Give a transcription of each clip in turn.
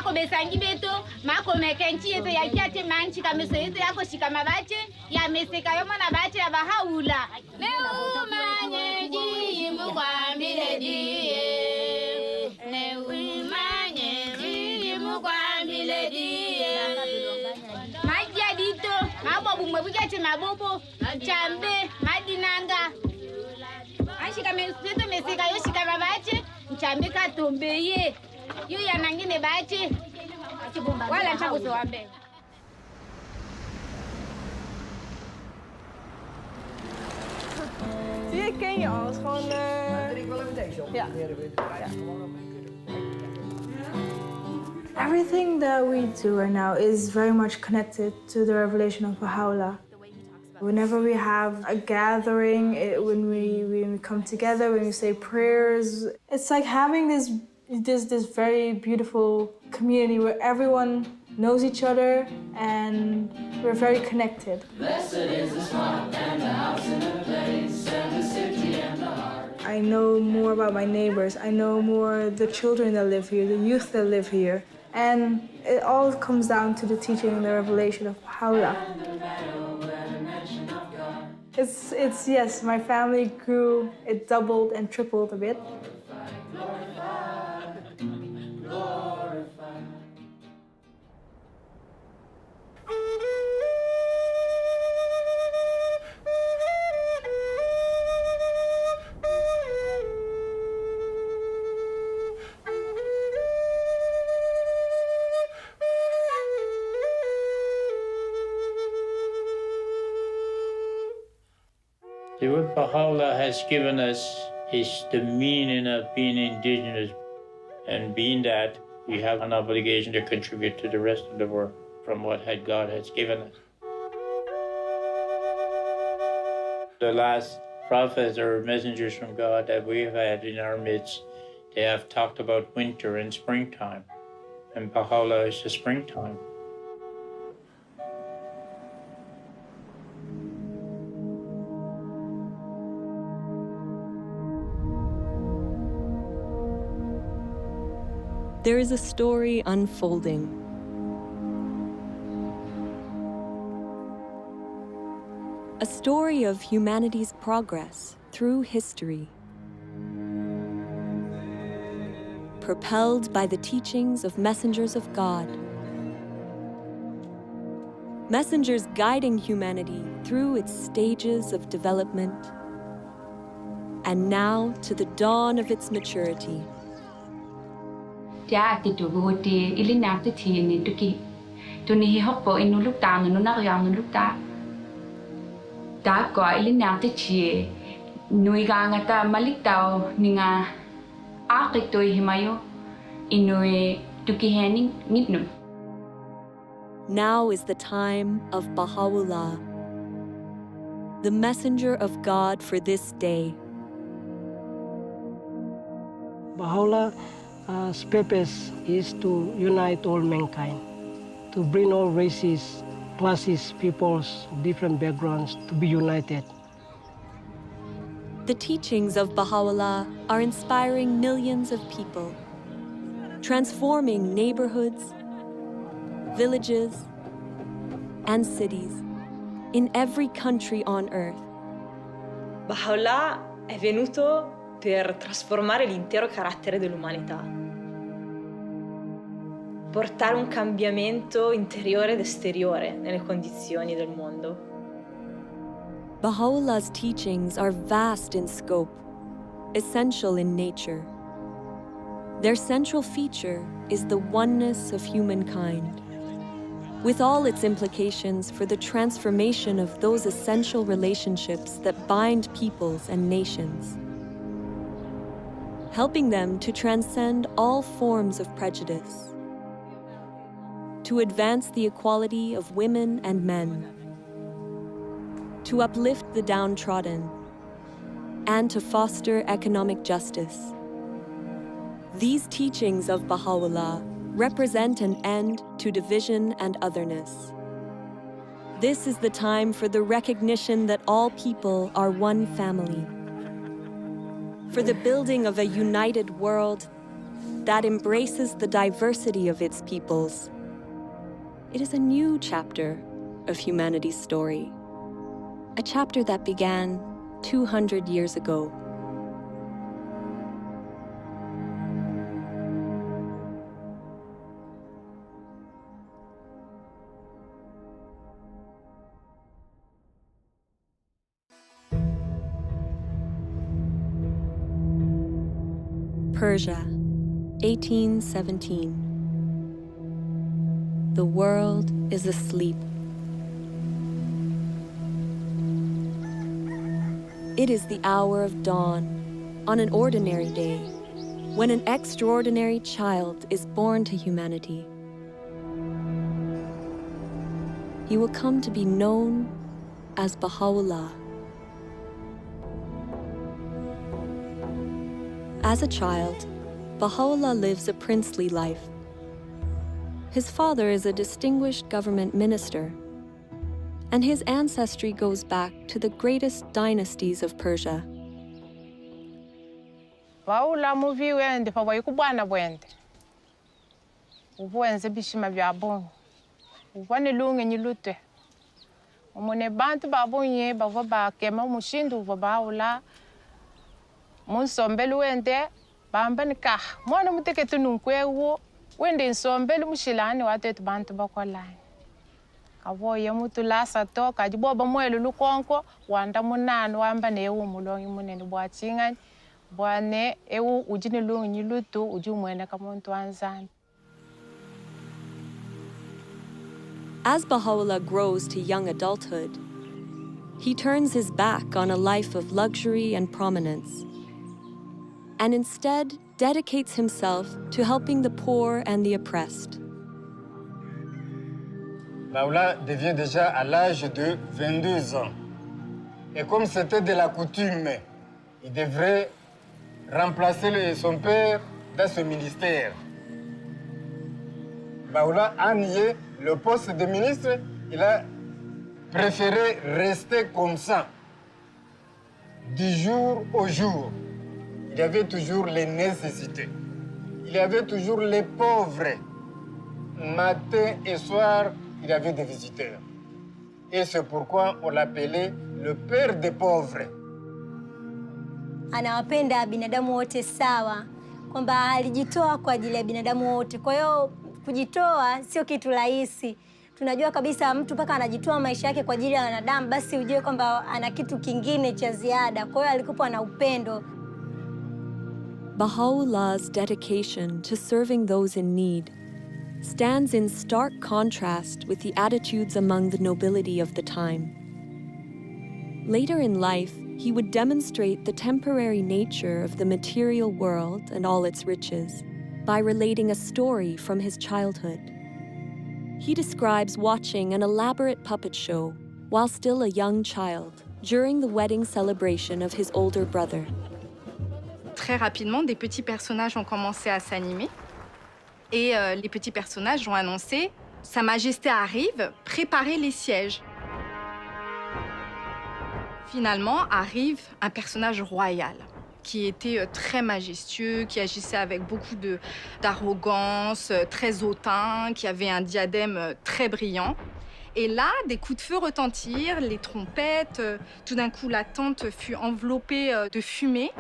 Mako besangi beto, mako mekenchi yeto ya kiate manchi kameso yeto yako shikamabache, ya meseka yomo na bache ya Bahá'u'lláh. Leo manye ji mukwambile diye. Leo manye ji mukwambile diye. Majia dito, mabo bumwebuke mabobo, chambe, madinanga. Anshika meso meseka yo shikamabache, chambe katombeye. Yu ya nangine bache. Wala changu so wambe. Zie je, ken je al. Gewoon... Ik wil even deze op. Ja. Everything that we do right now is very much connected to the revelation of Bahá'u'lláh. Whenever we have a gathering, when we come together, when we say prayers, it's like having this very beautiful community where everyone knows each other and we're very connected. Blessed is the spot and the house and the place and the city and the heart. I know more about my neighbors. I know more the children that live here, the youth that live here. And it all comes down to the teaching and the revelation of Bahá'u'lláh. It's yes, my family grew, it doubled and tripled a bit. What Bahá'u'lláh has given us is the meaning of being indigenous, and being that, we have an obligation to contribute to the rest of the world from what God has given us. The last prophets or messengers from God that we've had in our midst, they have talked about winter and springtime, and Bahá'u'lláh is the springtime. There is a story unfolding. A story of humanity's progress through history, propelled by the teachings of messengers of God. Messengers guiding humanity through its stages of development, and now to the dawn of its maturity. Tia ati tu buti ili nakti ti ni tuki tu ni hi hoppo inu lukta nu na yang nu lukta ta ko ili nakti ti nui ga ngata malik tau ninga akik to himayo inu tuki hening nitnu. Now is the time of Bahá'u'lláh, the messenger of God for this day. Bahá'u'llah's purpose is to unite all mankind, to bring all races, classes, peoples, different backgrounds to be united. The teachings of Bahá'u'lláh are inspiring millions of people, transforming neighborhoods, villages, and cities in every country on earth. Bahá'u'lláh è venuto per trasformare l'intero carattere dell'umanità, portare un cambiamento interiore ed esteriore nelle condizioni del mondo. Bahá'u'lláh's teachings are vast in scope, essential in nature. Their central feature is the oneness of humankind, with all its implications for the transformation of those essential relationships that bind peoples and nations, helping them to transcend all forms of prejudice, to advance the equality of women and men, to uplift the downtrodden, and to foster economic justice. These teachings of Bahá'u'lláh represent an end to division and otherness. This is the time for the recognition that all people are one family, for the building of a united world that embraces the diversity of its peoples. It is a new chapter of humanity's story, a chapter that began 200 years ago. Persia, 1817. The world is asleep. It is the hour of dawn on an ordinary day, when an extraordinary child is born to humanity. He will come to be known as Bahá'u'lláh. As a child, Bahá'u'lláh lives a princely life. His father is a distinguished government minister, and his ancestry goes back to the greatest dynasties of Persia. Bahá'u'lláh muvi wende pa wayikubwana bwende. Ubuenze bishima bya bongo. Ubwane lunge nyilute. Umune bantu babonye bavo bakema umushindu uva Bahá'u'lláh. Munsombelu wende bambani ka. Mwana muteketu nunkwewo wende nsombelu mushilani watetu bantu bakwalani. Kawoye mutu lasa to kajiboba mwelu lukonko wanda munanu wamba newu mulongi munene bwachingani bwane ewu ujini lungi nyilutu uju mwene kamuntu anzani. As Bahá'u'lláh grows to young adulthood, he turns his back on a life of luxury and prominence, and instead dedicates himself to helping the poor and the oppressed. Bahá'u'lláh devient déjà à l'âge de 22 ans. Et comme c'était de la coutume, il devrait remplacer son père dans ce ministère. Bahá'u'lláh a nié le poste de ministre, il a préféré rester comme ça, du jour au jour. Il y avait toujours les nécessités. Il y avait toujours les pauvres. Matin et soir, il y avait des visiteurs. Et c'est pourquoi on l'appelait le père des pauvres. Anawapenda binadamu wote sawa, kwamba alijitoa kwa ajili ya binadamu wote. Kwa hiyo kujitoa sio kitu rahisi. Tunajua kabisa mtu mpaka anajitoa maisha yake kwa ajili ya wanadamu, basi ujue kwamba ana kitu kingine cha ziada. Kwa hiyo alikuwa na upendo. Bahá'u'llah's dedication to serving those in need stands in stark contrast with the attitudes among the nobility of the time. Later in life, he would demonstrate the temporary nature of the material world and all its riches by relating a story from his childhood. He describes watching an elaborate puppet show while still a young child during the wedding celebration of his older brother. Très rapidement, des petits personnages ont commencé à s'animer. Et les petits personnages ont annoncé « Sa Majesté arrive, préparez les sièges ». Finalement, arrive un personnage royal qui était très majestueux, qui agissait avec beaucoup d'arrogance, très hautain, qui avait un diadème très brillant. Et là, des coups de feu retentirent, les trompettes. Tout d'un coup, la tente fut enveloppée de fumée.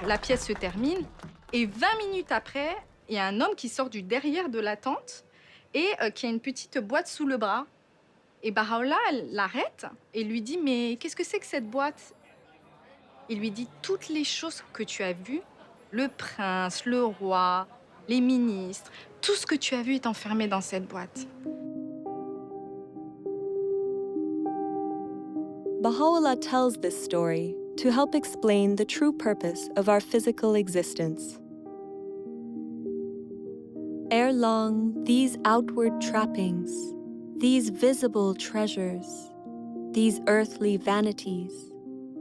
La pièce se termine. Et 20 minutes après, il y a un homme qui sort du derrière de la tente et qui a une petite boîte sous le bras. Et Bahá'u'lláh l'arrête et lui dit « Mais qu'est-ce que c'est que cette boîte ?» Il lui dit « Toutes les choses que tu as vues, le prince, le roi, les ministres, tout ce que tu as vu est enfermé dans cette boîte. » Bahá'u'lláh tells this story to help explain the true purpose of our physical existence. Ere long, these outward trappings, these visible treasures, these earthly vanities,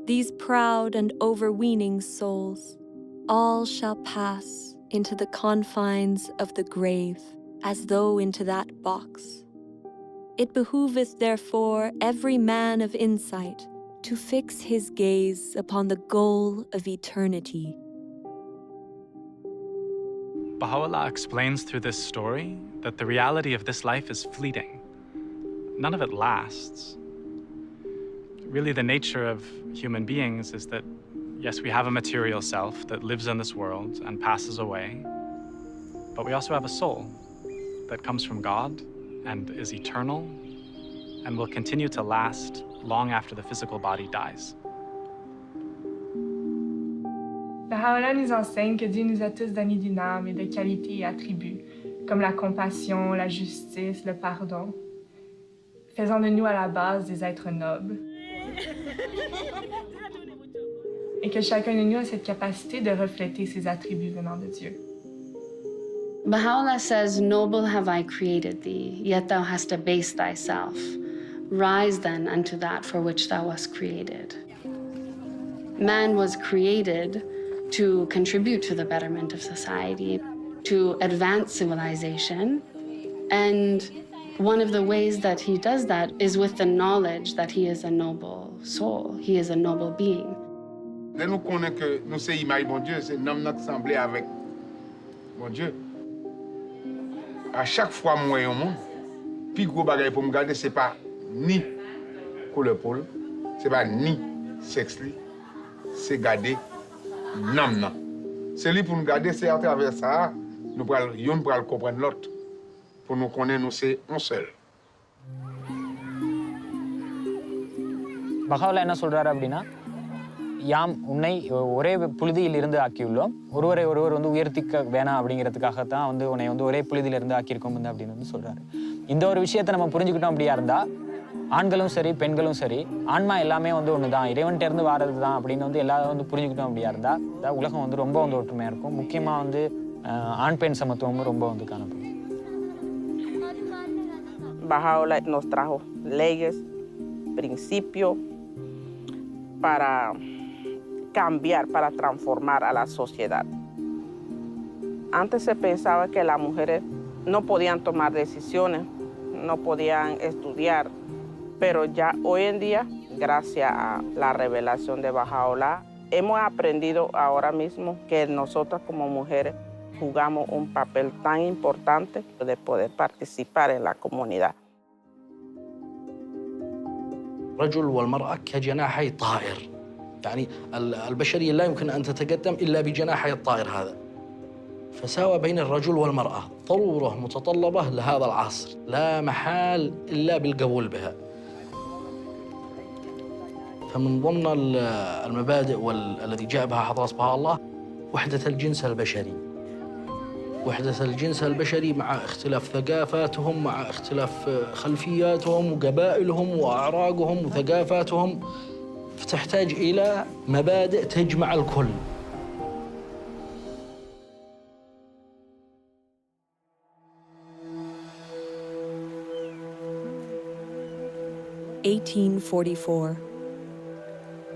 these proud and overweening souls, all shall pass into the confines of the grave, as though into that box. It behooveth therefore every man of insight to fix his gaze upon the goal of eternity, Bahá'u'lláh explains through this story that the reality of this life is fleeting. None of it lasts. Really, the nature of human beings is that, yes, we have a material self that lives in this world and passes away, but we also have a soul that comes from God and is eternal and will continue to last long after the physical body dies. Bahá'u'lláh nous enseigne que Dieu nous a tous donné d'une âme et de qualités et attributs, comme la compassion, la justice, le pardon, faisant de nous à la base des êtres nobles. Et que chacun de nous a cette capacité de refléter ces attributs venant de Dieu. Bahá'u'lláh says, "Noble have I created thee, yet thou hast abased thyself. Rise then unto that for which thou wast created." Man was created to contribute to the betterment of society, to advance civilization. And one of the ways that he does that is with the knowledge that he is a noble soul, he is a noble being. Dès nous connaissons que nous sommes l'image de bon Dieu, c'est nous qui semblons avec bon Dieu. À chaque fois que je vois un monde, le plus gros bagage pour me garder, ce n'est pas ni couleur peau, ce n'est pas ni sexe, c'est garder l'âme. C'est lui pour nous garder, c'est à travers ça, nous pourrons comprendre l'autre. Pour nous connaître, nous sommes un seul. Bahá'u'lláh என்ன சொல்றாரு அப்படின்னா, யாம் உன்னை ஒரே புழுதியில் இருந்து ஆக்கியுள்ளோம், ஒருவரை ஒருவர் உயர்த்திக்க வேணாம் அப்படிங்கிறதுக்காகத்தான் உன்னை ஒரே புழுதியில் இருந்து ஆக்கியிருக்கோம் அப்படின்னு சொல்றாரு. இந்த ஒரு விஷயத்தை நம்ம புரிஞ்சுக்கிட்டோம் அப்படியா இருந்தா, ஆண்களும் சரி பெண்களும் சரி, ஆன்மா எல்லாமே ஒன்று தான், இறைவன்கிட்ட இருந்து வாரது தான் அப்படின்னு எல்லாரும் புரிஞ்சுக்கிட்டோம் அப்படியா இருந்தா, உலகம் ரொம்ப ஒற்றுமையா இருக்கும். முக்கியமா ஆண் பெண் சமத்துவமும் ரொம்ப காணப்படும். Bahá'u'lláh nos trajo leyes, principios para cambiar, para transformar a la sociedad. Antes se pensaba que las mujeres no podían tomar decisiones, no podían estudiar, pero ya hoy en día, gracias a la revelación de Bahá'u'lláh, hemos aprendido ahora mismo que nosotras como mujeres jugamos un papel tan importante de poder participar en la comunidad. الرجل والمرأة كجناحي طائر، يعني البشرية لا يمكن أن تتقدم إلا بجناحي الطائر هذا. فساوى بين الرجل والمرأة ضرورة متطلبة لهذا العصر، لا محال إلا بالقبول بها. فمن ضمن المبادئ الذي جاء بها حضرة بهاء الله وحدة الجنس البشري. وحدة الجنس البشري مع اختلاف ثقافاتهم، مع اختلاف خلفياتهم وقبائلهم وأعراقهم وثقافاتهم، فتحتاج إلى مبادئ تجمع الكل.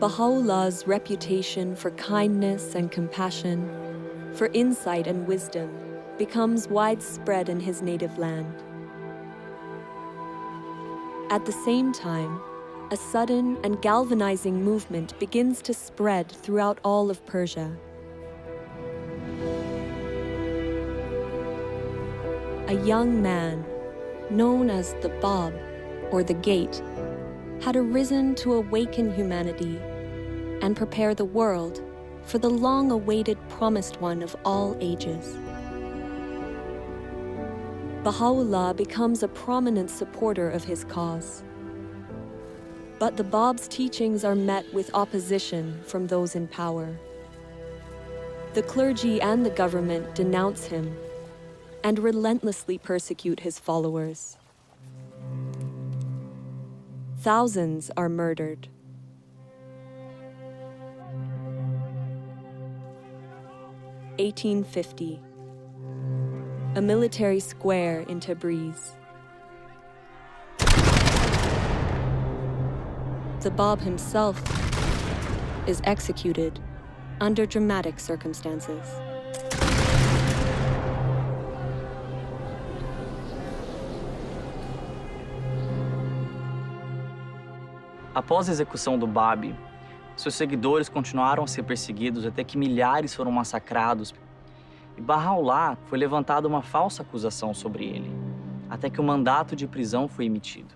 Bahá'u'llah's reputation for kindness and compassion, for insight and wisdom, becomes widespread in his native land. At the same time, a sudden and galvanizing movement begins to spread throughout all of Persia. A young man, known as the Báb, or the Gate, had arisen to awaken humanity and prepare the world for the long-awaited promised one of all ages. Bahá'u'lláh becomes a prominent supporter of his cause. But the Báb's teachings are met with opposition from those in power. The clergy and the government denounce him and relentlessly persecute his followers. Thousands are murdered. (1850). A military square in Tabriz. The Báb himself is executed under dramatic circumstances. Após a execução do Bábi, seus seguidores continuaram a ser perseguidos até que milhares foram massacrados. E Bahá'u'lláh foi levantada uma falsa acusação sobre ele, até que o mandato de prisão foi emitido.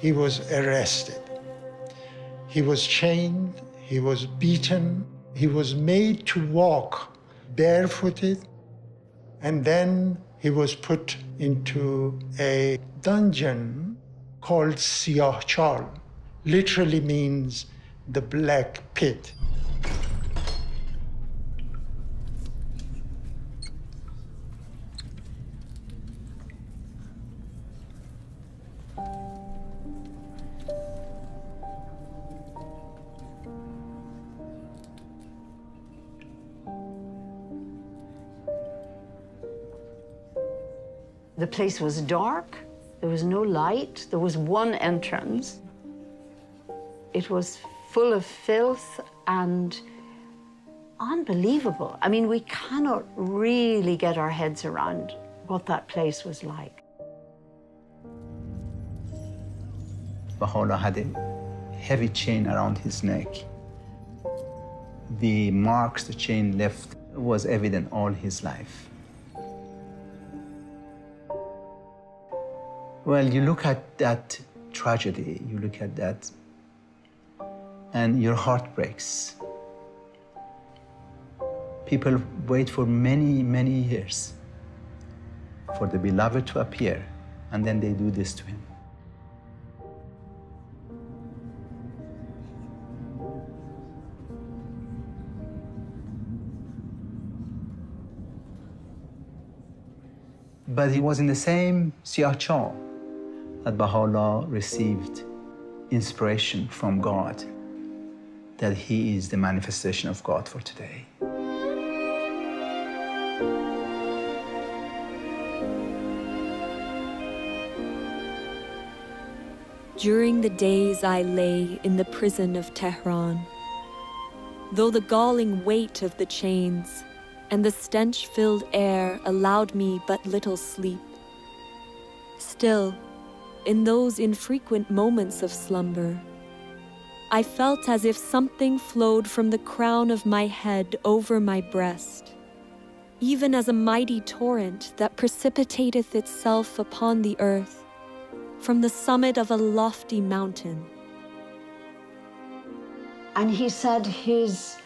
He was arrested. He was chained, he was beaten, he was made to walk barefooted, and then he was put into a dungeon called Siyáh Chál. Literally means the black pit. The place was dark, there was no light, there was one entrance. It was full of filth and unbelievable. I mean, we cannot really get our heads around what that place was like. Bahá'u'lláh had a heavy chain around his neck. The marks the chain left was evident all his life. Well, you look at that tragedy, you look at that, and your heart breaks. People wait for many, many years for the beloved to appear, and then they do this to him. But he was in the same Siyáh Chál that Bahá'u'lláh received inspiration from God, that he is the manifestation of God for today. During the days I lay in the prison of Tehran, though the galling weight of the chains and the stench-filled air allowed me but little sleep, still, in those infrequent moments of slumber, I felt as if something flowed from the crown of my head over my breast, even as a mighty torrent that precipitateth itself upon the earth from the summit of a lofty mountain. And he said his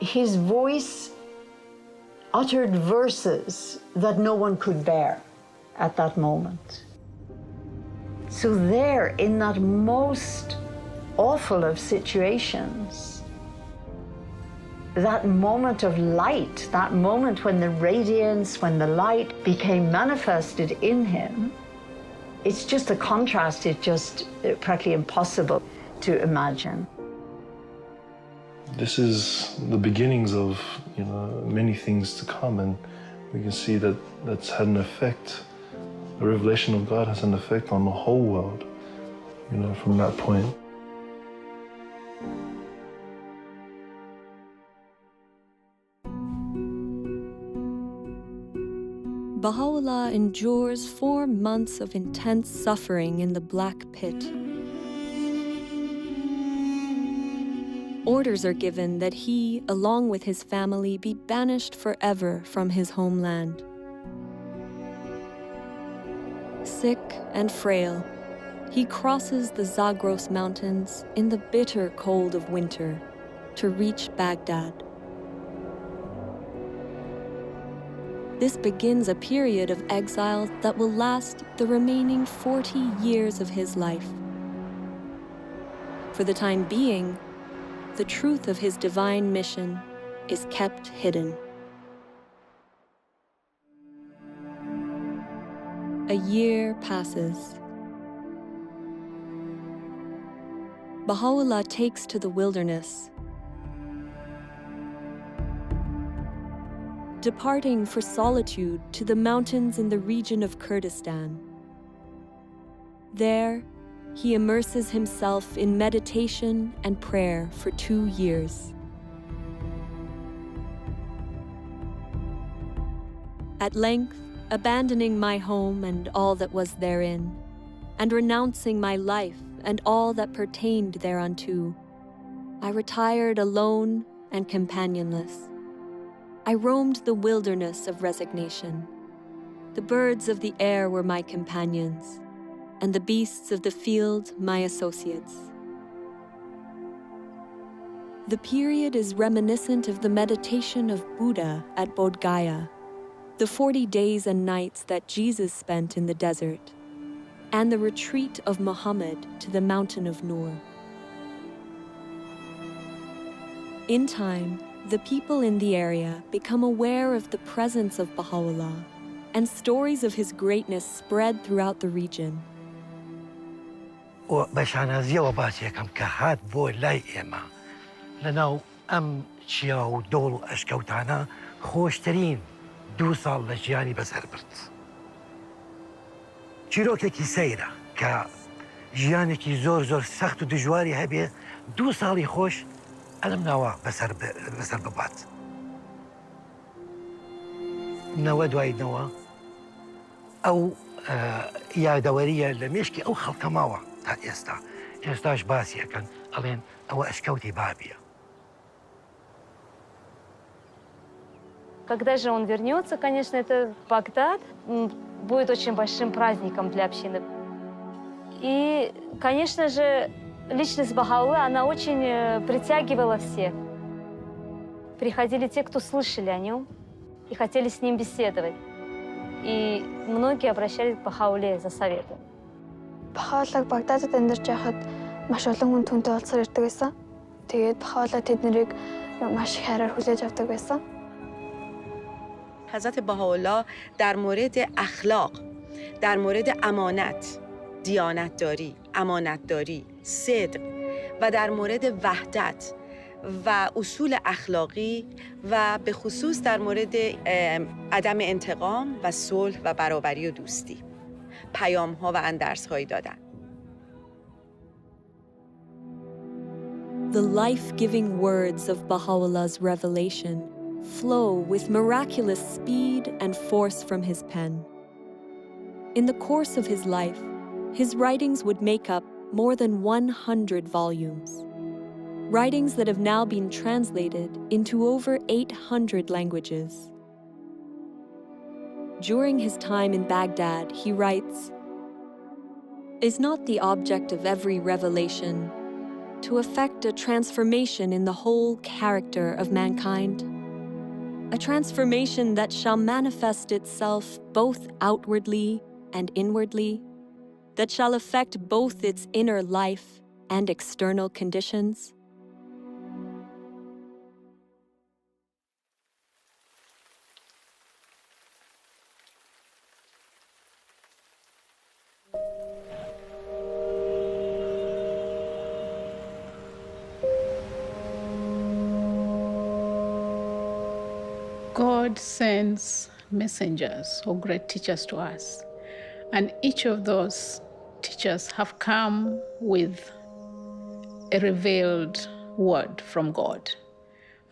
voice uttered verses that no one could bear at that moment. So there, in that most awful of situations, that moment of light, that moment when the radiance, when the light became manifested in him, it's just a contrast, it's just practically impossible to imagine. This is the beginnings of, many things to come, and we can see that that's had an effect. The revelation of God has an effect on the whole world, from that point. Bahá'u'lláh endures 4 months of intense suffering in the Black Pit. Orders are given that he, along with his family, be banished forever from his homeland. Sick and frail, he crosses the Zagros Mountains in the bitter cold of winter to reach Baghdad. This begins a period of exile that will last the remaining 40 years of his life. For the time being, the truth of his divine mission is kept hidden. A year passes. Bahá'u'lláh takes to the wilderness, departing for solitude to the mountains in the region of Kurdistan. There, he immerses himself in meditation and prayer for 2 years. At length, abandoning my home and all that was therein, and renouncing my life and all that pertained thereunto, I retired alone and companionless. I roamed the wilderness of resignation. The birds of the air were my companions, and the beasts of the field my associates. The period is reminiscent of the meditation of Buddha at Bodh Gaya, the 40 days and nights that Jesus spent in the desert, and the retreat of Muhammad to the mountain of Nur. In time, the people in the area become aware of the presence of Bahá'u'lláh, and stories of his greatness spread throughout the region. بەشانازیە و باسیەکەم کە هات بۆ لای ئێمە لەناو ئەم چیا و دۆڵ و ئەشکەوتانە خۆشترین 2 ساڵ لە ژیانی بەسەر برد. چیرۆکێکی سەیرە کە ژیانێکی زۆر سەخت و دژواری هەبێ 2 ساڵی خۆش ئەلم ناوە بەسەر ببات. نەوە دوای نەوە ئەو یادەوەریە لە مێشکی ئەو خەڵکە ماوە تا ئێستا. ئێستاش باسیەکەن ئەڵێن ئەوە ئەشکەوتی بابیە. Когда же он вернется, конечно, это Багдад будет очень большим праздником для общины. И, конечно же, личность Баха'у'лláh, она очень притягивала всех. Приходили те, кто слышали о нем и хотели с ним беседовать. И многие обращались к Баха'у'лláh за советом. Баха'у'лláhг Багдадад амьдарч байхад маш олон хүн түүнтэй уулзахаар ирдэг байсан. Тэгээд Баха'у'лláh тэднийг маш их хайраар хүлээж авдаг байсан. حضرت بهاءالله در مورد اخلاق، در مورد امانت، دیانتداری، امانتداری، صدق و در مورد وحدت و اصول اخلاقی و به خصوص در مورد عدم انتقام و صلح و برابری و دوستی پیام‌ها و اندرس‌هایی دادن. The life-giving words of Baha'u'llah's revelation flow with miraculous speed and force from his pen. In the course of his life, his writings would make up more than 100 volumes, writings that have now been translated into over 800 languages. During his time in Baghdad, he writes, "Is not the object of every revelation to effect a transformation in the whole character of mankind? A transformation that shall manifest itself both outwardly and inwardly, that shall affect both its inner life and external conditions?" God sends messengers or great teachers to us, and each of those teachers have come with a revealed word from God.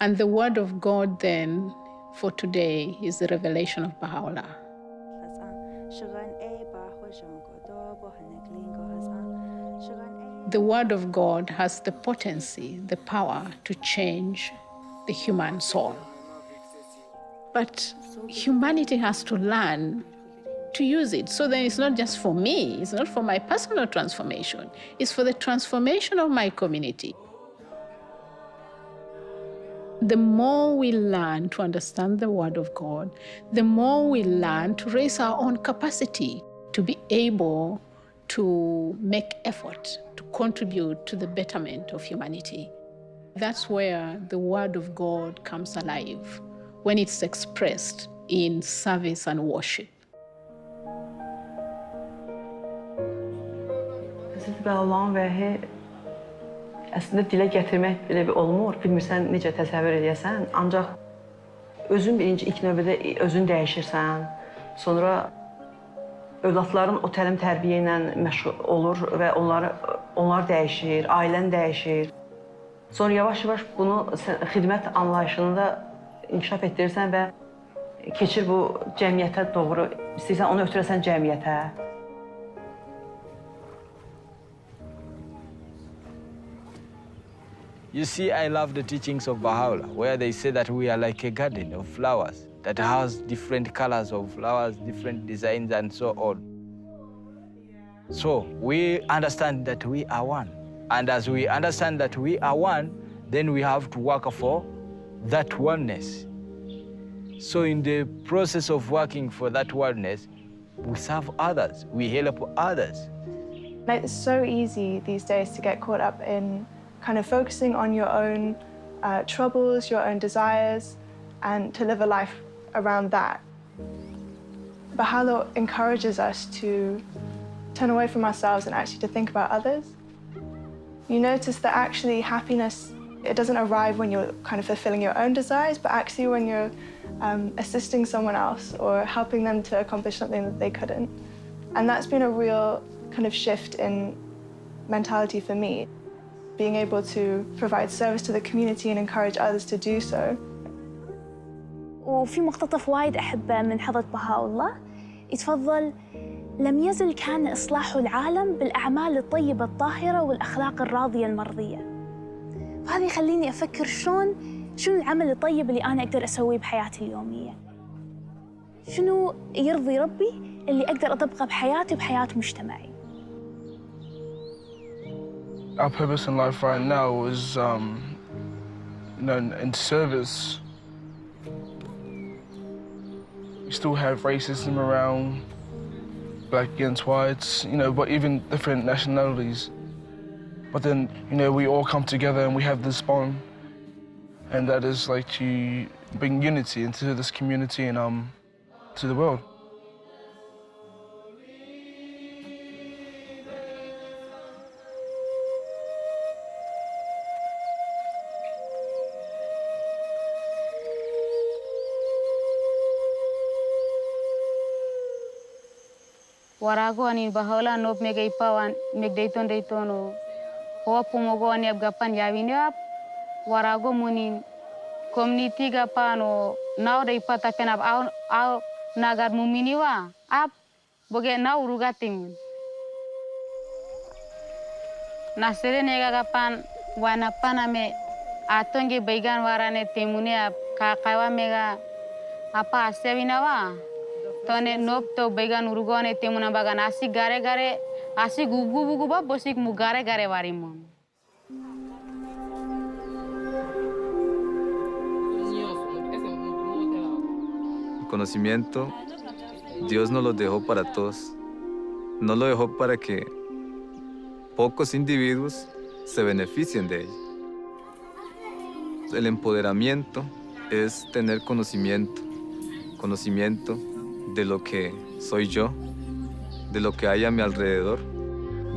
And the word of God then for today is the revelation of Bahá'u'lláh. The word of God has the potency, the power to change the human soul. But humanity has to learn to use it. So then it's not just for me, it's not for my personal transformation, it's for the transformation of my community. The more we learn to understand the Word of God, the more we learn to raise our own capacity to be able to make effort to contribute to the betterment of humanity. That's where the Word of God comes alive, when it's expressed in service and worship. Hazreti Allah'ın vəhi əslində dilə gətirmək belə bir olmur. Bilmirsən necə təsəvvür edəsən. Ancaq özün birinci ilk növbədə özün dəyişirsən. Sonra övladların o təlim tərbiyə ilə məşğul olur və onlar dəyişir, ailən dəyişir. Sonra yavaş-yavaş bunu xidmət anlayışını da inkişaf etdirirsən və keçir bu cəmiyyətə doğru, istəyirsən onu ötürəsən cəmiyyətə. You see, I love the teachings of Bahá'u'lláh, where they say that we are like a garden of flowers that has different colors of flowers, different designs, and so on. So we understand that we are one. And as we understand that we are one, then we have to work for that oneness. So in the process of working for that oneness, we serve others, we help others. It's so easy these days to get caught up in kind of focusing on your own troubles, your own desires, and to live a life around that. Bahá'u'lláh encourages us to turn away from ourselves and actually to think about others. You notice that actually happiness, it doesn't arrive when you're kind of fulfilling your own desires, but actually when you're assisting someone else or helping them to accomplish something that they couldn't. And that's been a real kind of shift in mentality for me, being able to provide service to the community and encourage others to do so. وفي مقتطف وايد أحبه من حضرة بهاء يتفضل: لم يزل كان إصلاح العالم بالأعمال الطيبة الطاهرة والأخلاق الراضية المرضية. فهذا يخليني أفكر شنو العمل الطيب اللي أنا أقدر أسويه بحياتي اليومية. شنو يرضي ربي اللي أقدر أطبقه بحياتي وبحياة مجتمعي. Our purpose in life right now is, in service. We still have racism around, black against whites, but even different nationalities. But then, we all come together and we have this bond, and that is like to bring unity into this community and to the world. Warago ani Bahá'u'lláh nop mega ipawan meg daytono ho pomogo ani abgapan yawini ap warago munin community gapano now day pata penab au nagar muminiwa ap boge now rugatim nasere nega gapan wana paname atonge baigan warane temune ap kakawa mega apa asewinawa Tone nop to baigan urugone temuna bagan asi gare asi gugu ba bosik mu gare warimon. El conocimiento Dios no lo dejó para todos. No lo dejó para que pocos individuos se beneficien de ello. El empoderamiento es tener conocimiento de lo que soy yo, de lo que hay a mi alrededor,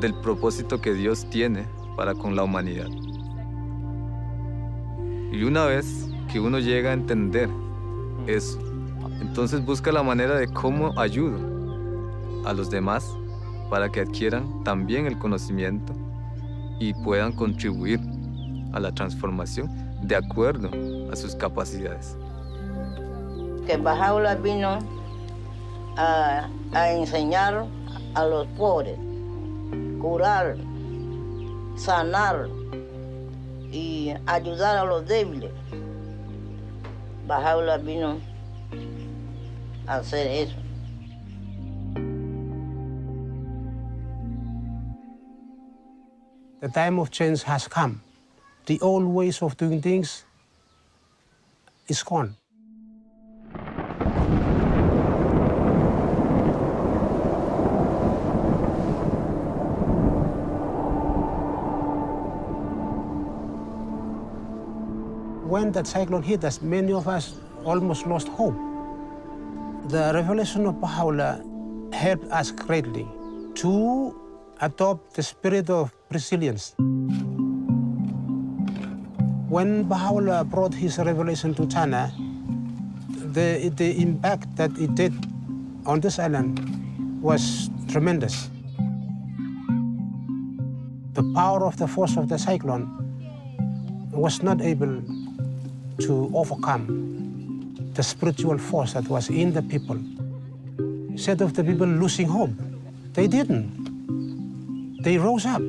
del propósito que Dios tiene para con la humanidad. Y una vez que uno llega a entender eso, entonces busca la manera de cómo ayudo a los demás para que adquieran también el conocimiento y puedan contribuir a la transformación de acuerdo a sus capacidades. Que Bahá'u'lláh vino a enseñar a los pobres, curar, sanar y ayudar a los débiles. Bahá'u'lláh vino a hacer eso. The time of change has come. The old ways of doing things is gone. When that cyclone hit us, many of us almost lost hope. The revelation of Bahá'u'lláh helped us greatly to adopt the spirit of resilience. When Bahá'u'lláh brought his revelation to China, the impact that it did on this island was tremendous. The power of the force of the cyclone was not able to overcome the spiritual force that was in the people. Instead of the people losing hope, they didn't. They rose up.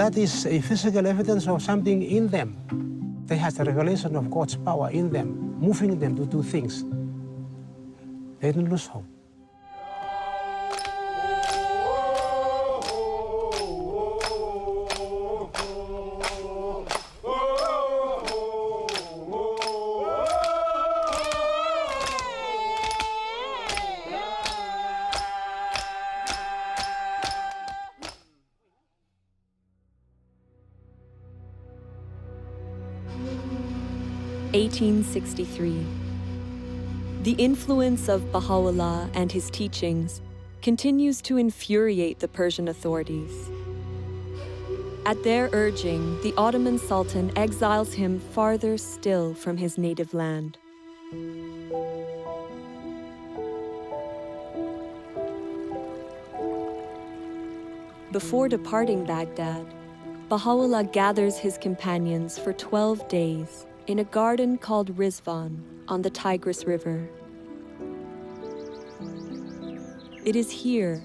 that is a physical evidence of something in them. They have the revelation of God's power in them, moving them to do things. They didn't lose hope. (1863). The influence of Bahá'u'lláh and his teachings continues to infuriate the Persian authorities. At their urging, the Ottoman Sultan exiles him farther still from his native land. Before departing Baghdad, Bahá'u'lláh gathers his companions for 12 days in a garden called Ridvan on the Tigris River. It is here,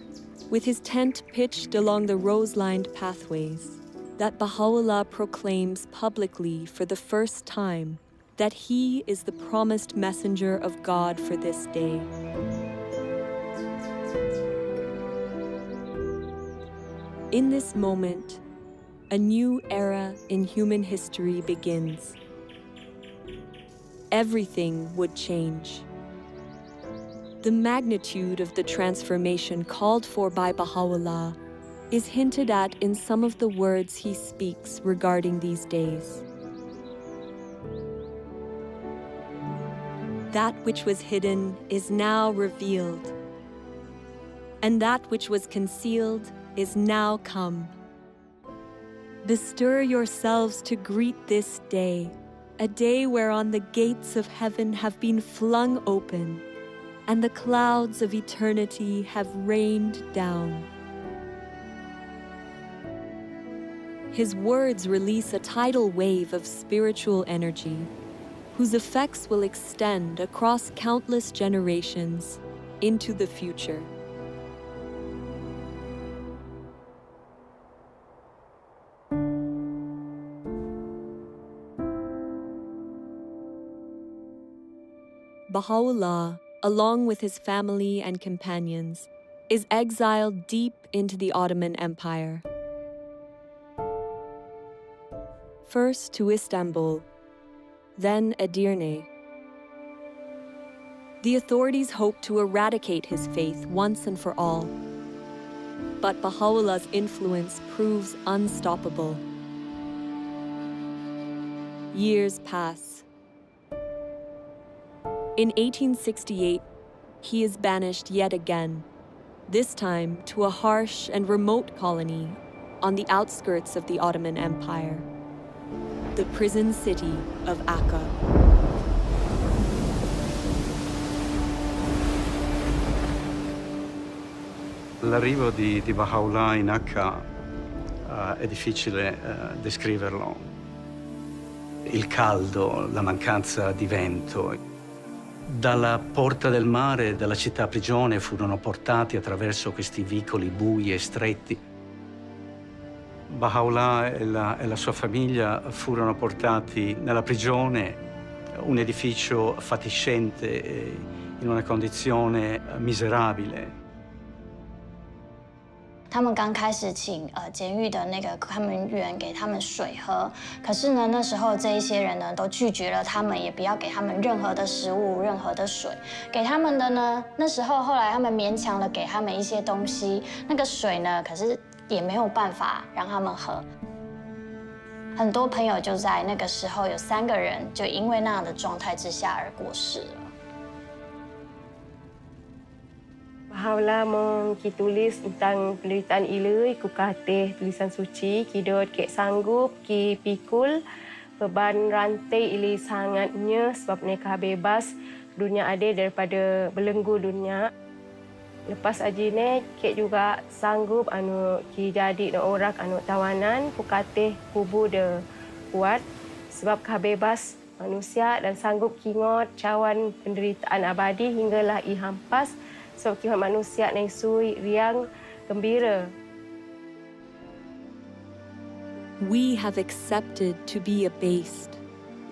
with his tent pitched along the rose-lined pathways, that Bahá'u'lláh proclaims publicly for the first time that he is the promised messenger of God for this day. In this moment, a new era in human history begins. Everything would change. The magnitude of the transformation called for by Bahá'u'lláh is hinted at in some of the words he speaks regarding these days. That which was hidden is now revealed, and that which was concealed is now come. Bestir yourselves to greet this day, a day whereon the gates of heaven have been flung open, and the clouds of eternity have rained down. His words release a tidal wave of spiritual energy, whose effects will extend across countless generations into the future. Bahá'u'lláh, along with his family and companions, is exiled deep into the Ottoman Empire. First to Istanbul, then Edirne. The authorities hope to eradicate his faith once and for all. But Bahá'u'llah's influence proves unstoppable. Years pass. In 1868, he is banished yet again, this time to a harsh and remote colony on the outskirts of the Ottoman Empire, the prison city of Akka. L'arrivo di Bahá'u'lláh in Akka è difficile descriverlo. Il caldo, la mancanza di vento. Dalla porta del mare, dalla città prigione, furono portati attraverso questi vicoli bui e stretti. Bahá'u'lláh e la sua famiglia furono portati nella prigione, un edificio fatiscente, in una condizione miserabile. 他们刚开始请监狱的那个看门员给他们水喝，可是呢，那时候这一些人呢都拒绝了他们，也不要给他们任何的食物、任何的水。给他们的呢，那时候后来他们勉强的给他们一些东西，那个水呢，可是也没有办法让他们喝。很多朋友就在那个时候有3个人就因为那样的状态之下而过世了。 Bahá'u'lláh tulis tentang penderitaan ilui, ku katih tulisan suci, kidot kek sanggup, ki pikul, beban rantai ili sangatnya sebab mereka bebas dunia adil daripada belenggu dunia. Lepas ajine kek juga sanggup ki jadi orang tawanan, ku katih kubu de kuat sebab bebas manusia dan sanggup kingot cawan penderitaan abadi hinggalah i hampas. Sebab kihat manusia yang sui, riang, gembira. we have accepted to be abased,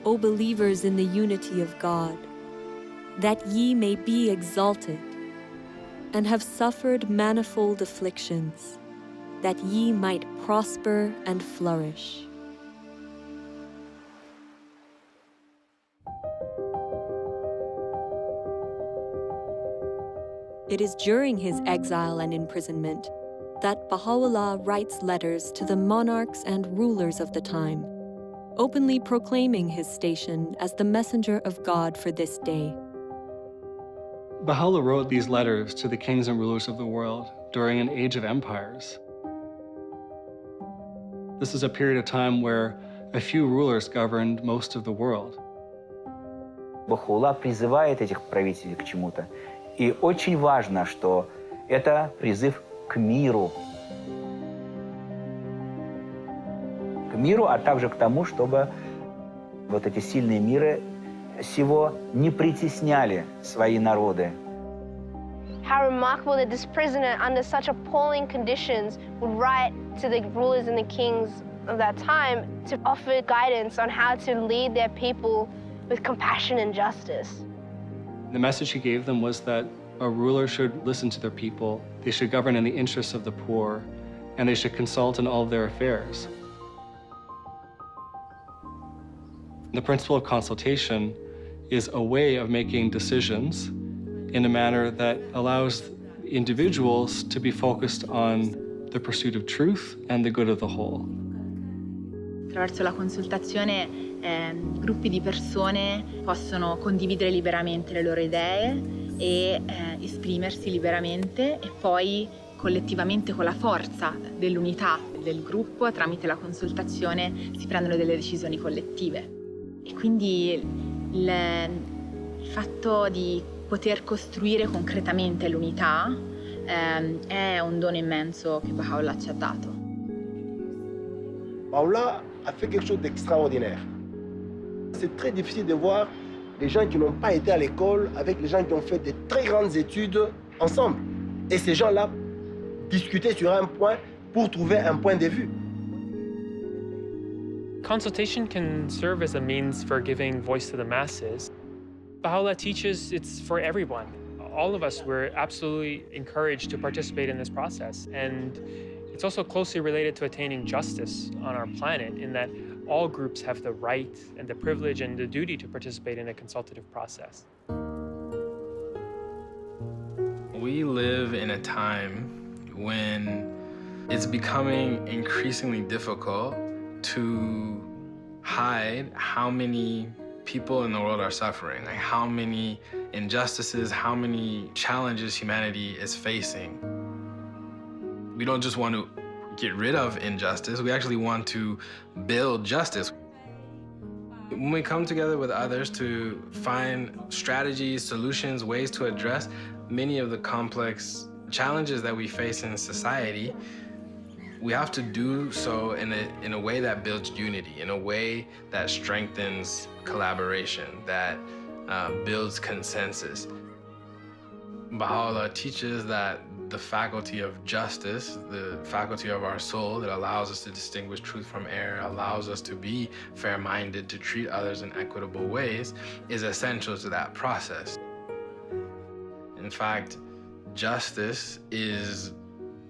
O believers in the unity of God, that ye may be exalted, and have suffered manifold afflictions, that ye might prosper and flourish. It is during his exile and imprisonment that Baha'u'lláh writes letters to the monarchs and rulers of the time, openly proclaiming his station as the messenger of God for this day. Baha'u'lláh wrote these letters to the kings and rulers of the world during an age of empires. This is a period of time where a few rulers governed most of the world. Baha'u'lláh призывает этих правителей к чему-то. И очень важно, что это призыв к миру. К миру, а также к тому, чтобы вот эти сильные миры сего не притесняли свои народы. How remarkable that this prisoner, under such appalling conditions, would write to the rulers and the kings of that time to offer guidance on how to lead their people with compassion and justice. The message he gave them was that a ruler should listen to their people, they should govern in the interests of the poor, and they should consult in all of their affairs. The principle of consultation is a way of making decisions in a manner that allows individuals to be focused on the pursuit of truth and the good of the whole. Attraverso la consultazione gruppi di persone possono condividere liberamente le loro idee e esprimersi liberamente e poi collettivamente con la forza dell'unità del gruppo tramite la consultazione si prendono delle decisioni collettive. E quindi il fatto di poter costruire concretamente l'unità è un dono immenso che Baha'u'lláh ci ha dato. Baha'u'lláh a fait quelque chose d'extraordinaire. C'est très difficile de voir les gens qui n'ont pas été à l'école avec les gens qui ont fait de très grandes études ensemble. Et ces gens-là discuter sur un point pour trouver un point de vue. Consultation can serve as a means for giving voice to the masses. Baha'u'lláh teaches it's for everyone. All of us, we're absolutely encouraged to participate in this process. And it's also closely related to attaining justice on our planet in that all groups have the right and the privilege and the duty to participate in a consultative process. We live in a time when it's becoming increasingly difficult to hide how many people in the world are suffering, like how many injustices, how many challenges humanity is facing. We don't just want to get rid of injustice, we actually want to build justice. When we come together with others to find strategies, solutions, ways to address many of the complex challenges that we face in society, we have to do so in a way that builds unity, in a way that strengthens collaboration, that builds consensus. Baha'u'lláh teaches that the faculty of justice, the faculty of our soul that allows us to distinguish truth from error, allows us to be fair-minded, to treat others in equitable ways, is essential to that process. In fact, justice is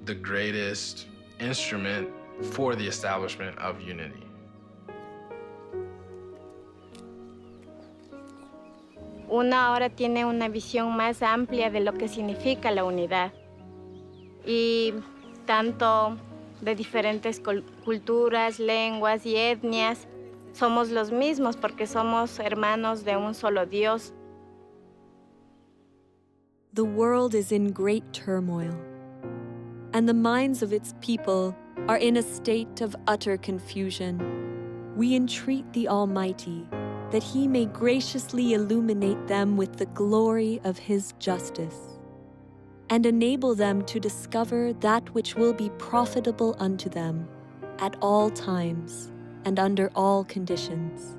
the greatest instrument for the establishment of unity. Uno ahora tiene una visión más amplia de lo que significa la unidad. Y tanto de diferentes culturas, lenguas y etnias, somos los mismos porque somos hermanos de un solo Dios. The world is in great turmoil, and the minds of its people are in a state of utter confusion. We entreat the Almighty that He may graciously illuminate them with the glory of His justice, and enable them to discover that which will be profitable unto them at all times and under all conditions.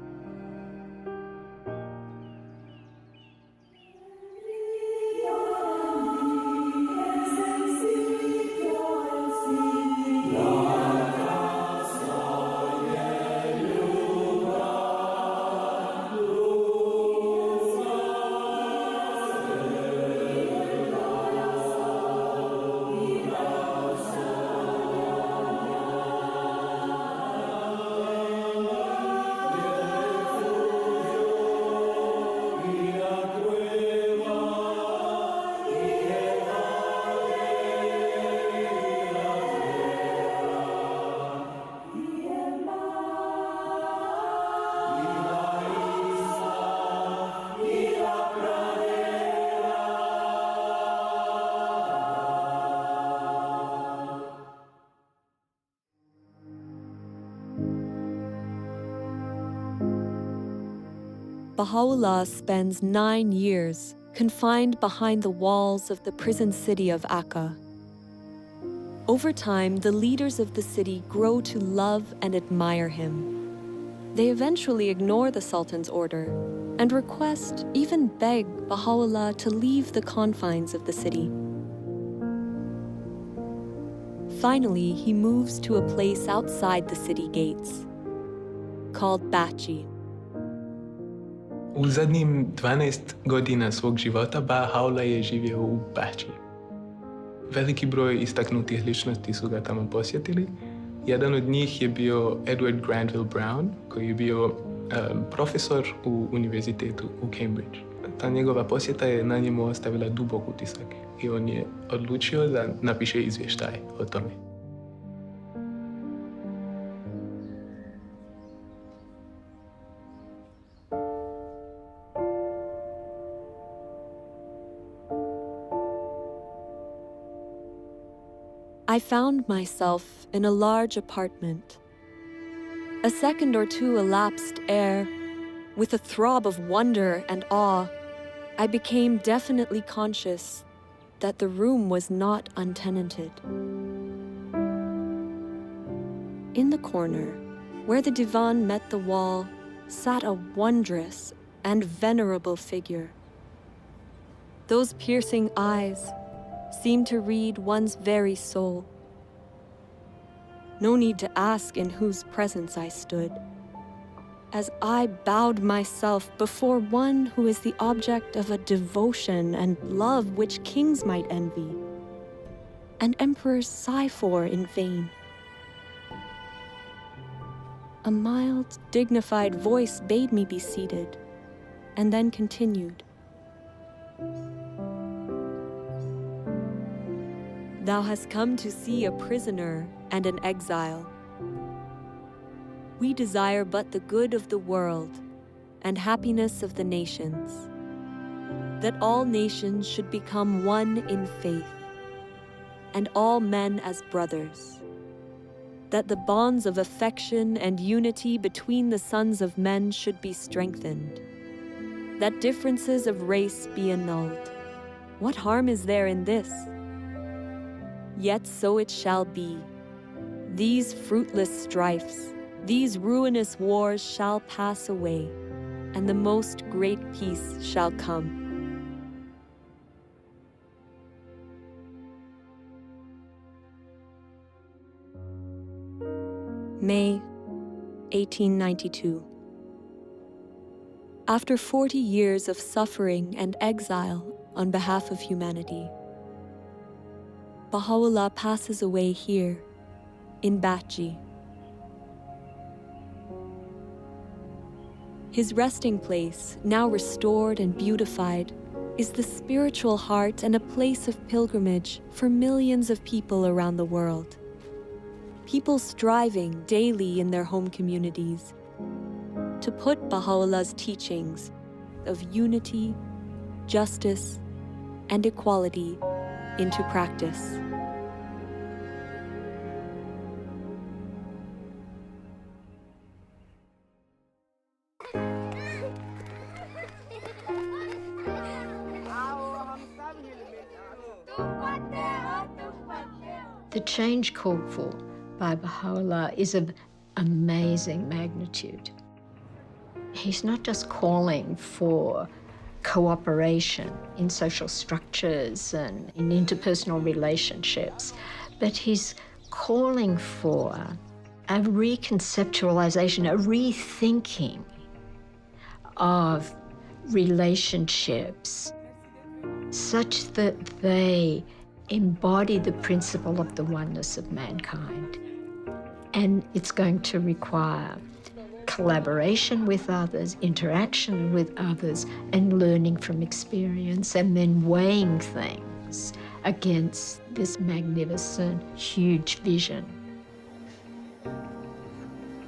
Bahá'u'lláh spends 9 years confined behind the walls of the prison city of Akka. Over time, the leaders of the city grow to love and admire him. They eventually ignore the Sultan's order and request, even beg, Bahá'u'lláh to leave the confines of the city. Finally, he moves to a place outside the city gates, called Bachi. U zadnjim 12 godina svog života Bahá'u'lláh je živio u Bači. Veliki broj istaknutih ličnosti su ga tamo posjetili. Jedan od njih je bio Edward Granville Brown, koji je bio profesor u univerzitetu u Cambridge. Ta njegova posjeta je na njemu ostavila dubok utisak i on je odlučio da napiše izvještaj o tome. I found myself in a large apartment. A second or two elapsed ere, with a throb of wonder and awe, I became definitely conscious that the room was not untenanted. In the corner, where the divan met the wall, sat a wondrous and venerable figure. Those piercing eyes seemed to read one's very soul. No need to ask in whose presence I stood, as I bowed myself before one who is the object of a devotion and love which kings might envy, and emperors sigh for in vain. A mild, dignified voice bade me be seated, and then continued. Thou hast come to see a prisoner and an exile. We desire but the good of the world and happiness of the nations, that all nations should become one in faith, and all men as brothers, that the bonds of affection and unity between the sons of men should be strengthened, that differences of race be annulled. What harm is there in this? Yet so it shall be. These fruitless strifes, these ruinous wars shall pass away, and the most great peace shall come. May 1892. After 40 years of suffering and exile on behalf of humanity, Bahá'u'lláh passes away here, in Bachi. His resting place, now restored and beautified, is the spiritual heart and a place of pilgrimage for millions of people around the world. People striving daily in their home communities to put Bahá'u'llah's teachings of unity, justice, and equality into practice. The change called for by Bahá'u'lláh is of amazing magnitude. He's not just calling for cooperation in social structures and in interpersonal relationships, but he's calling for a reconceptualization, a rethinking of relationships such that they embody the principle of the oneness of mankind. And it's going to require collaboration with others, interaction with others, and learning from experience, and then weighing things against this magnificent, huge vision.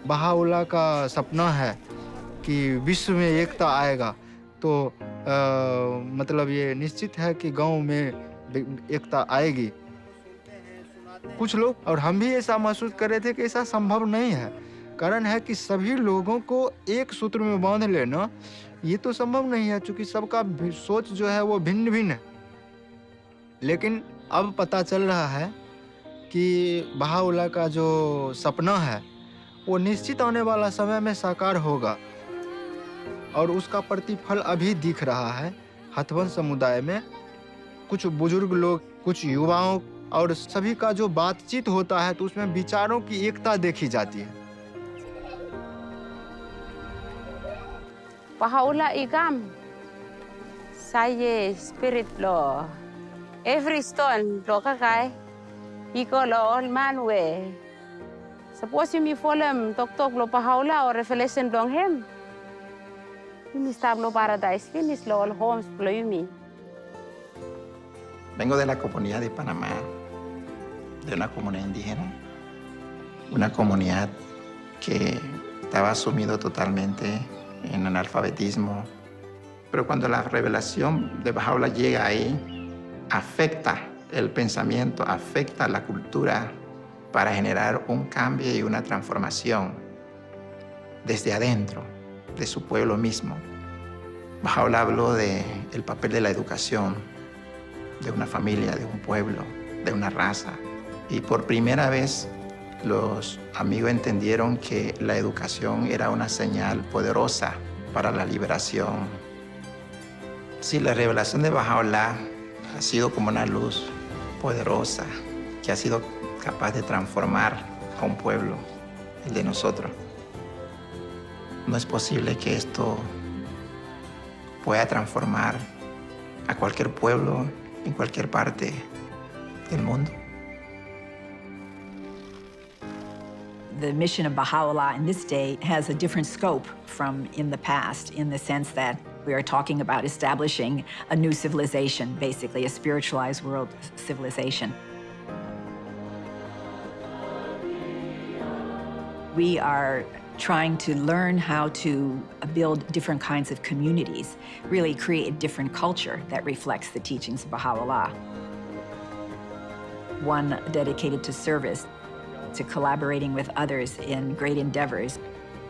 Baha'u'llah का सपना है कि विश्व में एकता आएगा, तो मतलब ये निश्चित है कि गांव में एकता आएगी। कुछ लोग और हम भी ऐसा महसूस कर रहे थे कि ऐसा संभव नहीं है, कारण है कि सभी लोगों को एक सूत्र में बांध लेना ये तो संभव नहीं है, क्योंकि सबका सोच जो है वो भिन्न भिन्न है। लेकिन अब पता चल रहा है कि बहाउल्लाह का जो सपना है वो निश्चित आने वाला समय में साकार होगा, और उसका प्रतिफल अभी दिख रहा है। हथवंश समुदाय में कुछ बुजुर्ग लोग, कुछ युवाओं और सभी का जो बातचीत होता है तो उसमें विचारों की एकता देखी जाती है। Bahá'u'lláh igam, saya spirit lo, every stone lo kakai, iko lo all man we. Suppose you me follow tok lo Bahá'u'lláh or revelation dong him. You me stab lo paradise, finish lo all homes lo you me. Vengo de la comunidad de Panamá, de una comunidad indígena, una comunidad que estaba sumido totalmente en analfabetismo. Pero cuando la revelación de Bahá'u'lláh llega ahí, afecta el pensamiento, afecta la cultura para generar un cambio y una transformación desde adentro de su pueblo mismo. Bahá'u'lláh habló del papel de la educación, de una familia, de un pueblo, de una raza. Y por primera vez los amigos entendieron que la educación era una señal poderosa para la liberación. Sí, la revelación de Bahá'u'lláh ha sido como una luz poderosa que ha sido capaz de transformar a un pueblo, el de nosotros. No es posible que esto pueda transformar a cualquier pueblo en cualquier parte del mundo. The mission of Bahá'u'lláh in this day has a different scope from in the past, in the sense that we are talking about establishing a new civilization, basically a spiritualized world civilization. We are trying to learn how to build different kinds of communities, really create a different culture that reflects the teachings of Bahá'u'lláh. One dedicated to service, to collaborating with others in great endeavors,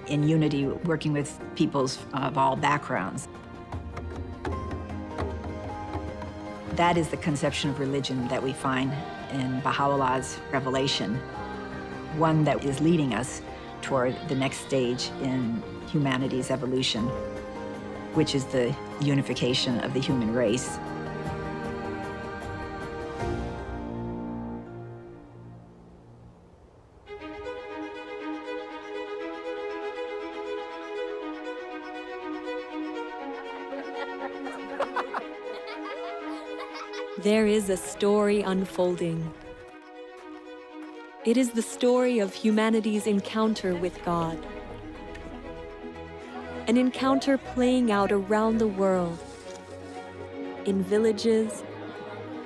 in unity, working with peoples of all backgrounds. That is the conception of religion that we find in Bahá'u'lláh's revelation, one that is leading us toward the next stage in humanity's evolution, which is the unification of the human race. There is a story unfolding. It is the story of humanity's encounter with God. An encounter playing out around the world, in villages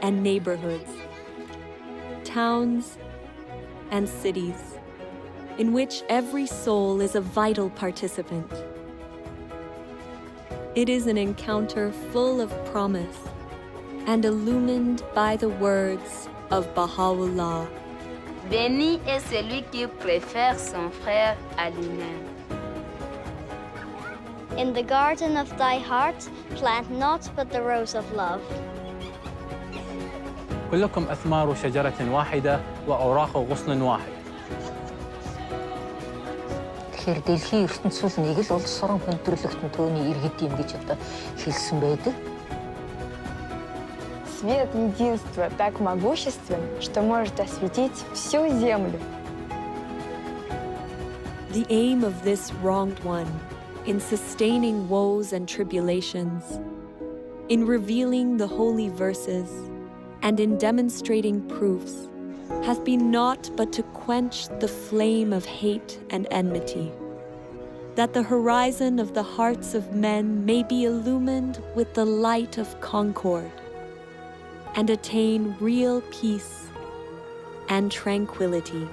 and neighborhoods, towns and cities, in which every soul is a vital participant. It is an encounter full of promise and illumined by the words of Bahá'u'lláh. Béni est celui qui préfère son frère à lui-même. In the garden of thy heart, plant naught but the rose of love. كلكم أثمار شجرة واحدة وأوراق غصن واحد. Тэгэхээр дэлхийн ертөнцийн нэг л улс орон хүндрэлтэн төөний иргэд юм гэж одоо хэлсэн байдаг. Свет единства так могуществен, что может осветить всю землю. The aim of this wronged one, in sustaining woes and tribulations, in revealing the holy verses, and in demonstrating proofs, has been naught but to quench the flame of hate and enmity, that the horizon of the hearts of men may be illumined with the light of concord, and attain real peace and tranquility.